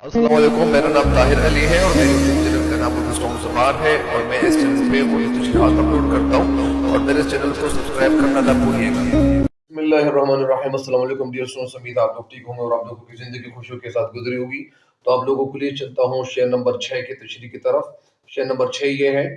السلام علیکم، میرا نام طاہر علی ہے اور میری یوٹیوب چینل کا نام گلدستوں زبان ہے اور میں اس چینل پہ اردو تشریحات اپلوڈ کرتا ہوں اور میرے اس چینل کو سبسکرائب کرنا نہ بھولیے گا۔ بسم اللہ الرحمن الرحیم۔ السلام علیکم ڈیئر اسٹوڈنٹس، امید آپ لوگ ٹھیک ہوں گے اور آپ لوگوں کی زندگی خوشیوں کے ساتھ گزری ہوگی۔ تو آپ لوگوں کے لیے چلتا ہوں شعر نمبر 6 کی تشریح کی طرف۔ شعر نمبر 6 یہ ہے: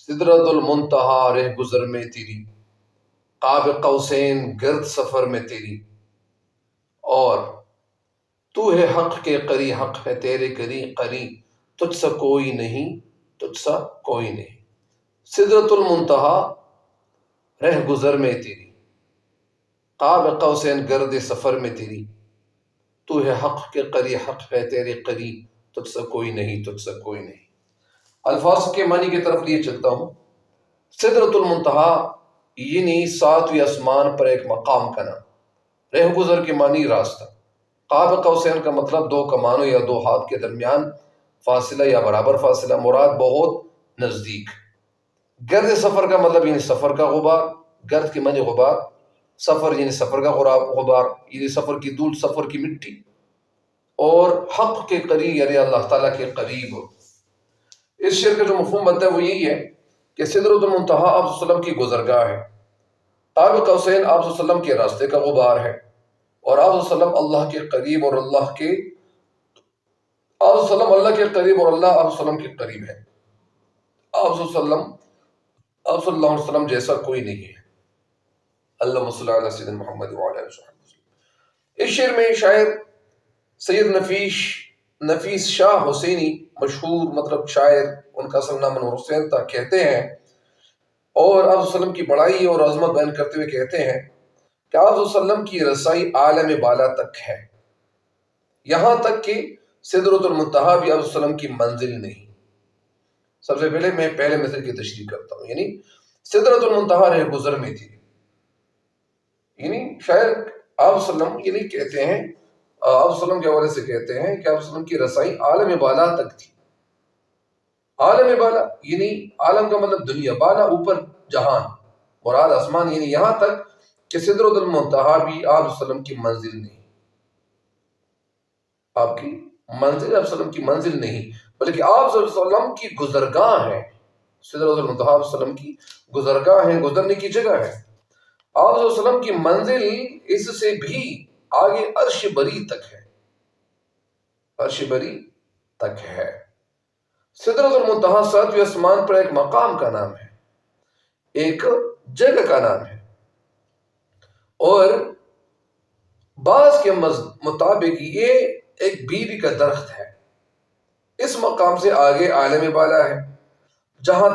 سدرۃ المنتہا رہ گزر میں تیری، قاب قوسین گرد سفر میں تیری، اور تو ہے حق کے قری، حق ہے تیرے قری قری، تجھ سا کوئی نہیں، تجھ سا کوئی نہیں۔ سدرۃ المنتہا رہ گزر میں تیری، قاب قوسین گرد سفر میں تیری، تو ہے حق کے قری، حق ہے تیرے قری، تجھ سا کوئی نہیں، تجھ سا کوئی نہیں۔ الفاظ کے معنی کی طرف لیے چلتا ہوں۔ سدرۃ المنتہا یعنی ساتویں آسمان پر ایک مقام کا نام۔ رہ گزر کے معنی راستہ۔ قاب قوسین کا مطلب دو کمانوں یا دو ہاتھ کے درمیان فاصلہ یا برابر فاصلہ، مراد بہت نزدیک۔ گرد سفر کا مطلب یعنی سفر کا غبار، گرد کے معنی غبار، سفر یعنی سفر کا غبار یعنی سفر کی دھول، سفر کی مٹی، اور حق کے قریب یعنی اللہ تعالیٰ کے قریب ہو۔ اس شعر کا جو مفہوم بنتا ہے وہ یہی ہے کہ سدرۃ المنتہا آپ صلی اللہ علیہ وسلم کی گزرگاہ ہے، قاب قوسین آپ صلی اللہ علیہ وسلم کے راستے کا غبار ہے، اور آپ صلی اللہ علیہ وسلم اللہ کے قریب اور اللہ کے آپ صلی اللہ علیہ وسلم اللہ کے قریب اور اللہ آپ صلی اللہ علیہ وسلم کے قریب ہے۔ آپ صلی اللہ علیہ وسلم جیسا کوئی نہیں ہے۔ اللہم صلی علی سیدنا محمد وعلی آلہ وسلم۔ اس شعر میں شاعر سید نفیس شاہ حسینی، مشہور مطلب شاعر، ان کا اصل نام انور حسین تھا، کہتے ہیں، اور آپ صلی اللہ علیہ وسلم کی بڑائی اور عظمت بیان کرتے ہوئے کہتے ہیں کہ آپ صلی اللہ علیہ وسلم کی رسائی عالم بالا تک ہے، یہاں تک کہ سدرۃ المنتہا بھی آپ صلی اللہ علیہ وسلم کی منزل نہیں۔ سب سے پہلے میں پہلے مثل کی تشریح کرتا ہوں، یعنی سدرۃ المنتہا رہ گزر میں تھی، یعنی شاعر آپ صلی اللہ علیہ وسلم یعنی کہتے ہیں، آپ صلی اللہ علیہ وسلم کے حوالے سے کہتے ہیں کہ آپ صلی اللہ علیہ وسلم کی رسائی عالم بالا تک تھی۔ عالم بالا یعنی عالم کا مطلب دنیا، بالا اوپر جہان، مراد آسمان، یعنی یہاں تک کہ سدرۃ المنتہا بھی آپ صلی اللہ علیہ وسلم کی منزل نہیں، آپ کی منزل آپ صلی اللہ علیہ وسلم کی منزل نہیں، بلکہ آپ صلی اللہ علیہ وسلم کی گزرگاہ ہے۔ سدرۃ المنتہا آپ صلی اللہ علیہ وسلم کی گزرگاہ ہے، گزرنے کی جگہ ہے۔ آپ صلی اللہ علیہ وسلم کی منزل اس سے بھی آگے عرش بری تک ہے، عرش بری تک ہے۔ سدرۃ المنتہا ساتویں آسمان پر ایک مقام کا نام ہے، ایک جگہ کا نام ہے، اور بعض کے مطابق یہ ایک بیوی کا درخت ہے۔ اس مقام سے آگے عالم بالا ہے، جہاں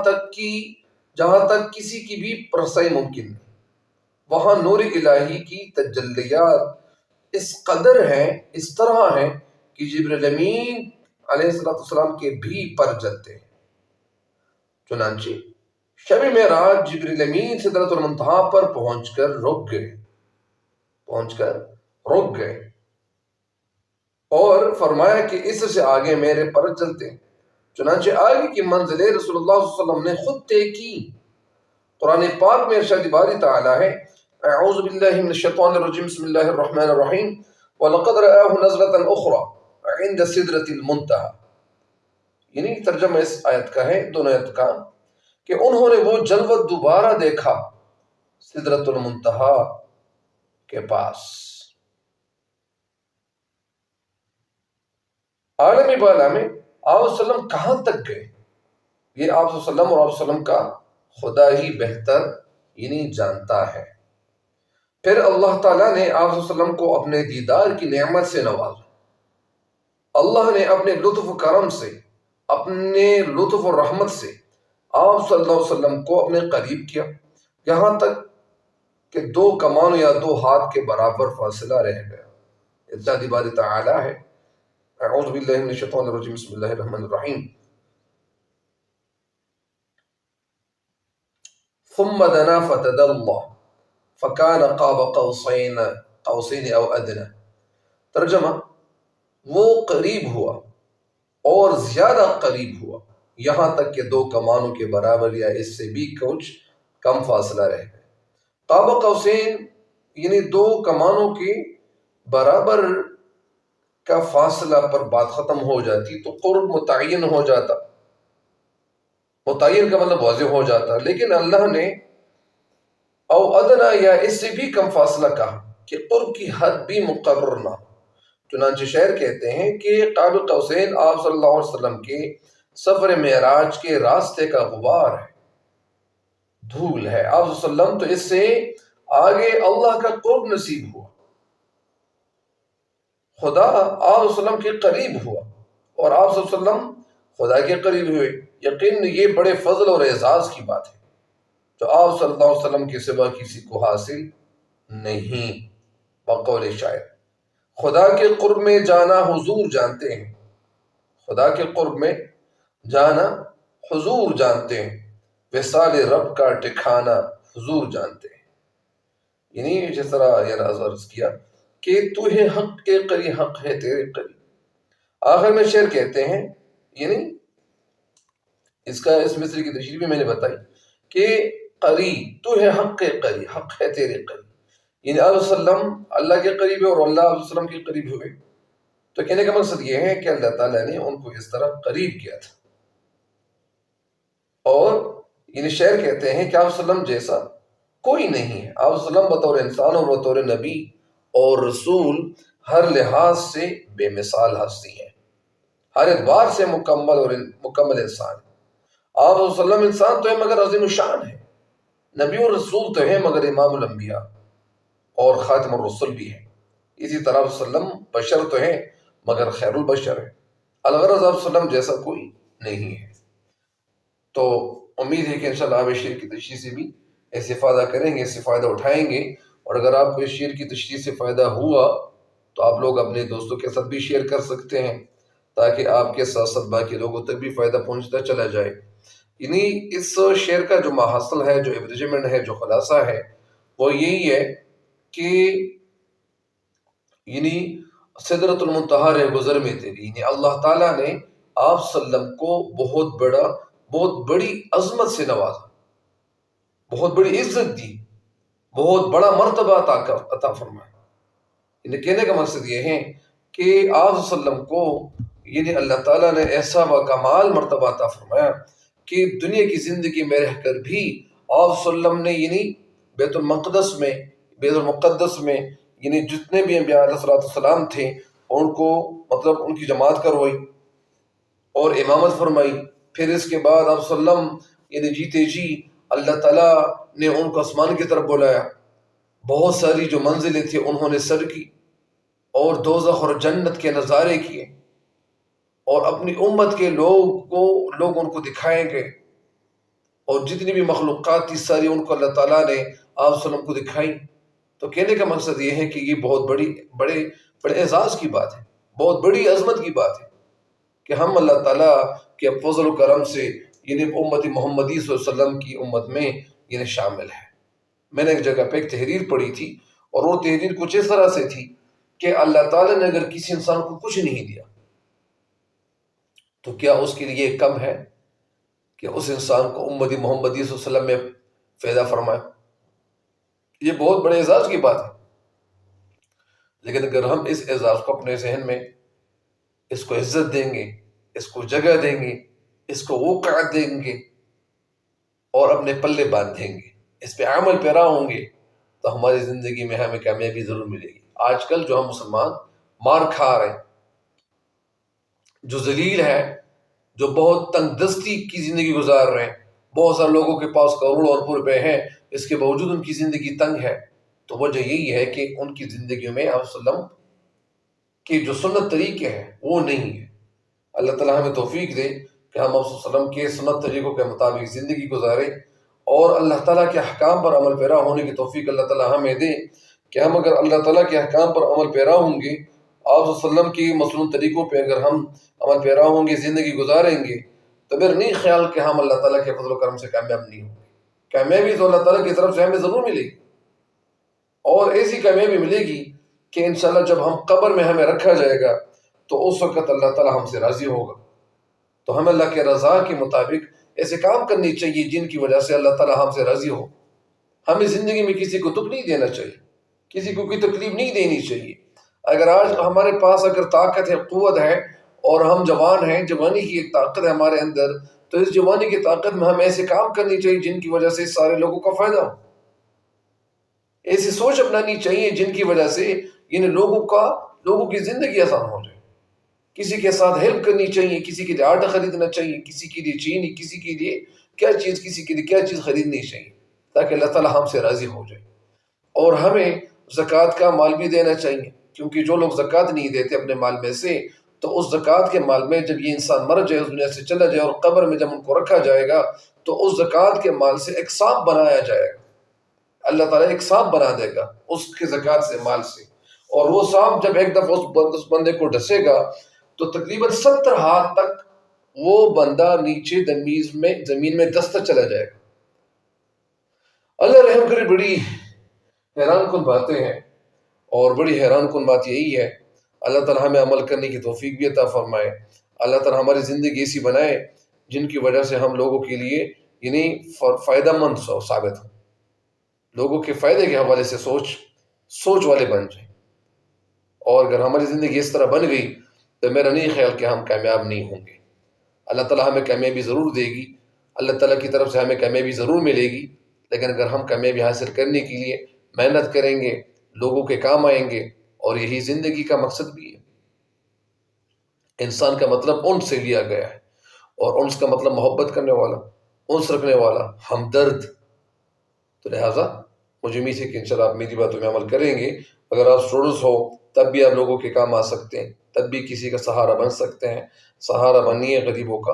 تک کسی کی بھی رسائی ممکن نہیں۔ وہاں نور الہی کی تجلیات اس قدر ہیں، اس طرح ہیں کہ جبریل امین علیہ السلام کے بھی پر جلتے ہیں۔ چنانچہ شب معراج جبریل امین سدرۃ المنتہا پر پہنچ کر رک گئے اور فرمایا کہ اس سے آگے میرے پر چلتے ہیں۔ چنانچہ آگے کی منزل رسول اللہ صلی اللہ علیہ وسلم نے خود طے کی۔ قرآن پاک میں ارشاد باری تعالیٰ ہے: اعوذ باللہ من الشیطان الرجیم، بسم اللہ الرحمن الرحیم، وَلَقَدْ رَآهُ نَزْلَةً أُخْرَى عِنْدَ سِدْرَةِ الْمُنتَهَى، یعنی ترجمہ اس آیت کا ہے، دونوں آیت کا، کہ انہوں نے وہ جلوہ دوبارہ دیکھا سدرۃ المنتہا کے پاس۔ عالم بالا میں آپ صلی اللہ علیہ وسلم کہاں تک گئے، یہ آپ صلی اللہ علیہ وسلم اور آپ صلی اللہ علیہ وسلم کا خدا ہی بہتر یعنی جانتا ہے۔ پھر اللہ تعالیٰ نے آپ صلی اللہ علیہ وسلم کو اپنے دیدار کی نعمت سے نوازا۔ اللہ نے اپنے لطف و کرم سے، اپنے لطف و رحمت سے آپ صلی اللہ علیہ وسلم کو اپنے قریب کیا، یہاں تک کہ دو کمانوں یا دو ہاتھ کے برابر فاصلہ رہ گیا۔ ارشاد باری تعالیٰ ہے: اعوذ باللہ من الشیطان الرجیم، بسم اللہ الرحمن الرحیم، ثم دنا فتدلى فكان قاب قوسین او ادنى۔ ترجمہ: وہ قریب ہوا اور زیادہ قریب ہوا، یہاں تک کہ دو کمانوں کے برابر یا اس سے بھی کچھ کم فاصلہ رہ گئے۔ قاب قوسین یعنی دو کمانوں کے برابر کا فاصلہ پر بات ختم ہو جاتی تو قرب متعین ہو جاتا، متعین کا مطلب واضح ہو جاتا، لیکن اللہ نے او ادنا یا اس سے بھی کم فاصلہ کہا کہ قرب کی حد بھی مقرر نہ ہو۔ چنانچہ شاعر کہتے ہیں کہ قاب قوسین آپ صلی اللہ علیہ وسلم کے سفر معراج کے راستے کا غبار ہے، دھول ہے۔ آپ صلی اللہ علیہ وسلم تو اس سے آگے اللہ کا قرب نصیب ہوا، خدا آپ صلی اللہ علیہ وسلم کے قریب ہوا اور آپ صلی اللہ علیہ وسلم خدا کے قریب ہوئے۔ یقین یہ بڑے فضل اور اعزاز کی بات ہے جو آپ صلی اللہ علیہ وسلم کے سوا کسی کو حاصل نہیں۔ بقول شاعر، خدا کے قرب میں جانا حضور جانتے ہیں، خدا کے قرب میں جانا حضور جانتے ہیں، وصال رب کا ٹھکانہ حضور جانتے ہیں۔ یعنی جس طرح یہ عرض کیا کہ تو ہے حق کے قریب، حق ہے تیرے قریب۔ آخر میں شعر کہتے ہیں، یعنی اس مصرے کی تشریح بھی میں نے بتائی کہ قریب تو ہے حق کے قریب، حق ہے تیرے قریب، یعنی آپ صلی اللہ علیہ وسلم اللہ کے قریب ہے اور اللہ علیہ وسلم کے قریب ہوئے۔ تو کہنے کا مقصد یہ ہے کہ اللہ تعالیٰ نے ان کو اس طرح قریب کیا تھا۔ اور یعنی شعر کہتے ہیں کہ آپ صلی اللہ علیہ وسلم جیسا کوئی نہیں ہے۔ آپ صلی اللہ علیہ وسلم بطور انسان اور بطور نبی اور رسول ہر لحاظ سے بے مثال ہستی ہیں، ہر اعتبار سے مکمل انسان ہے۔ آپ صلی اللہ علیہ وسلم انسان تو ہے مگر عظیم الشان ہے، نبی اور رسول تو ہے مگر امام الانبیاء اور خاتم الرسل بھی ہے۔ اسی طرح آپ صلی اللہ علیہ وسلم بشر تو ہے مگر خیر البشر ہے، الغرض آپ صلی اللہ علیہ وسلم جیسا کوئی نہیں ہے۔ تو امید ہے کہ انشاءاللہ آپ اس شعر کی تشریح سے بھی استفادہ کریں گے، اس سے فائدہ اٹھائیں گے، اور اگر آپ کو اس شعر کی تشریح سے فائدہ ہوا تو آپ لوگ اپنے دوستوں کے ساتھ بھی شیئر کر سکتے ہیں تاکہ آپ کے ساتھ ساتھ باقی لوگوں تک بھی فائدہ پہنچتا چلا جائے۔ یعنی اس شعر کا جو ماحصل ہے، جو ابریجمنٹ ہے، جو خلاصہ ہے، وہ یہی ہے کہ یعنی سدرۃ المنتہا رہ گزر میں تیری، یعنی اللہ تعالیٰ نے آپ صلی اللہ علیہ وسلم کو بہت بڑی عظمت سے نوازا، بہت بڑی عزت دی، بہت بڑا مرتبہ عطا فرمایا۔ یعنی کہنے کا مقصد یہ ہے کہ آپ صلی اللہ علیہ وسلم کو یعنی اللہ تعالیٰ نے ایسا کمال مرتبہ عطا فرمایا کہ دنیا کی زندگی میں رہ کر بھی آپ صلی اللہ علیہ وسلم نے یعنی بیت المقدس میں یعنی جتنے بھی انبیاء علیہ السلام تھے ان کو مطلب ان کی جماعت کروائی اور امامت فرمائی۔ پھر اس کے بعد آپ صلی اللہ علیہ وسلم یعنی جیتے جی اللہ تعالیٰ نے ان کو آسمان کی طرف بلایا، بہت ساری جو منزلیں تھیں انہوں نے سر کی اور دوزخ اور جنت کے نظارے کیے، اور اپنی امت کے لوگ ان کو دکھائیں گے، اور جتنی بھی مخلوقات تھی ساری ان کو اللہ تعالیٰ نے آپ صلی اللہ علیہ وسلم کو دکھائی۔ تو کہنے کا مقصد یہ ہے کہ یہ بہت بڑے اعزاز کی بات ہے، بہت بڑی عظمت کی بات ہے کہ ہم اللہ تعالیٰ کے فضل و کرم سے یعنی امت محمدی صلی اللہ علیہ وسلم کی امت میں یعنی شامل ہے۔ میں نے ایک جگہ پہ ایک تحریر پڑھی تھی اور وہ تحریر کچھ اس طرح سے تھی کہ اللہ تعالیٰ نے اگر کسی انسان کو کچھ نہیں دیا تو کیا اس کے لیے کم ہے کہ اس انسان کو امت محمدی صلی اللہ علیہ وسلم میں فائدہ فرمائے؟ یہ بہت بڑے اعزاز کی بات ہے۔ لیکن اگر ہم اس اعزاز کو اپنے ذہن میں اس کو عزت دیں گے، اس کو جگہ دیں گے، اس کو وقعت دیں گے اور اپنے پلے باندھ دیں گے، اس پہ عمل پیرا ہوں گے تو ہماری زندگی میں ہمیں کامیابی ضرور ملے گی۔ آج کل جو ہم مسلمان مار کھا رہے ہیں، جو ذلیل ہے، جو بہت تنگ دستی کی زندگی گزار رہے ہیں، بہت سارے لوگوں کے پاس کروڑوں اور روپے ہیں، اس کے باوجود ان کی زندگی تنگ ہے، تو وجہ یہی ہے کہ ان کی زندگیوں میں آپ صلی اللہ علیہ وسلم کے جو سنت طریقے ہیں وہ نہیں ہے۔ اللہ تعالیٰ ہمیں توفیق دے کہ ہم آپ صلی اللہ علیہ وسلم کے سنت طریقوں کے مطابق زندگی گزاریں، اور اللہ تعالیٰ کے احکام پر عمل پیرا ہونے کی توفیق اللہ تعالیٰ ہمیں دے کہ ہم اگر اللہ تعالیٰ کے احکام پر عمل پیرا ہوں گے، آپ صلی اللہ علیہ وسلم کی مسنون طریقوں پہ اگر ہم عمل پیرا ہوں گے، زندگی گزاریں گے، تو میرا نہیں خیال کہ ہم اللہ تعالیٰ کے فضل و کرم سے کامیاب نہیں ہوں گے۔ کامیابی تو اللہ تعالیٰ کی طرف سے ہمیں ضرور ملے گی، اور ایسی کامیابی ملے گی کہ انشاءاللہ جب ہم قبر میں ہمیں رکھا جائے گا تو اس وقت اللہ تعالیٰ ہم سے راضی ہوگا۔ تو ہمیں اللہ کے رضا کے مطابق ایسے کام کرنی چاہیے جن کی وجہ سے اللہ تعالیٰ ہم سے راضی ہو۔ ہمیں زندگی میں کسی کو دکھ نہیں دینا چاہیے، کسی کو کوئی تکلیف نہیں دینی چاہیے۔ اگر آج ہمارے پاس اگر طاقت ہے، قوت ہے، اور ہم جوان ہیں، جوانی کی ایک طاقت ہے ہمارے اندر، تو اس جوانی کی طاقت میں ہم ایسے کام کرنی چاہیے جن کی وجہ سے سارے لوگوں کا فائدہ ہو، ایسی سوچ اپنانی چاہیے جن کی وجہ سے لوگوں کی زندگی آسان ہو جائے. کسی کے ساتھ ہیلپ کرنی چاہیے، کسی کے لیے آٹا خریدنا چاہیے، کسی کے لیے چینی، کسی کے لیے کسی کے لیے کیا چیز خریدنی چاہیے، تاکہ اللہ تعالیٰ ہم سے راضی ہو جائے. اور ہمیں زکوٰۃ کا مال بھی دینا چاہیے، کیونکہ جو لوگ زکوٰۃ نہیں دیتے اپنے مال میں سے، تو اس زکوٰۃ کے مال میں جب یہ انسان مر جائے، اس دنیا سے چلا جائے، اور قبر میں جب ان کو رکھا جائے گا، تو اس زکوٰۃ کے مال سے ایک سانپ بنایا جائے گا. اللہ تعالیٰ ایک سانپ بنا دے گا اس کے زکوٰۃ سے مال سے، اور وہ سانپ جب ایک دفعہ اس بندے کو ڈسے گا تو تقریباً 70 ہاتھ تک وہ بندہ نیچے زمین میں دستہ چلا جائے گا. اللہ رحم کرے. بڑی حیران کن باتیں ہیں، اور بڑی حیران کن بات یہی ہے، اللہ تعالیٰ ہمیں عمل کرنے کی توفیق بھی عطا فرمائے. اللہ تعالیٰ ہماری زندگی ایسی بنائے جن کی وجہ سے ہم لوگوں کے لیے فائدہ مند ثابت ہو، لوگوں کے فائدے کے حوالے سے سوچ والے بن جائیں. اور اگر ہماری زندگی اس طرح بن گئی تو میرا نہیں خیال کہ ہم کامیاب نہیں ہوں گے. اللہ تعالیٰ ہمیں کامیابی ضرور دے گی، اللہ تعالیٰ کی طرف سے ہمیں کامیابی ضرور ملے گی، لیکن اگر ہم کامیابی حاصل کرنے کے لیے محنت کریں گے، لوگوں کے کام آئیں گے. اور یہی زندگی کا مقصد بھی ہے. انسان کا مطلب انس سے لیا گیا ہے، اور انس کا مطلب محبت کرنے والا، انس رکھنے والا، ہمدرد. تو لہٰذا مجھے امید ہے کہ انشاءاللہ آپ میری باتوں میں عمل کریں گے. اگر آپ اسٹوڈنٹس ہو تب بھی آپ لوگوں کے کام آ سکتے ہیں، تب بھی کسی کا سہارا بن سکتے ہیں. سہارا بنیے غریبوں کا،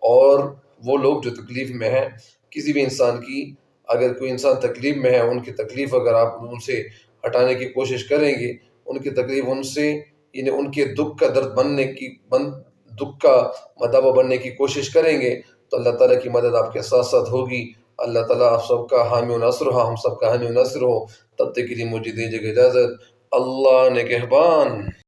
اور وہ لوگ جو تکلیف میں ہیں، کسی بھی انسان کی، اگر کوئی انسان تکلیف میں ہے، ان کی تکلیف اگر آپ ان سے ہٹانے کی کوشش کریں گے، ان کی تکلیف ان کے دکھ کا درد دکھ کا مداوا بننے کی کوشش کریں گے، تو اللہ تعالیٰ کی مدد آپ کے ساتھ ساتھ ہوگی. اللہ تعالیٰ آپ سب کا حامی و ناصر ہو، ہم سب کا حامی و ناصر ہو. تب تک کے لیے مجھے دیجیے اجازت. اللہ نگہبان.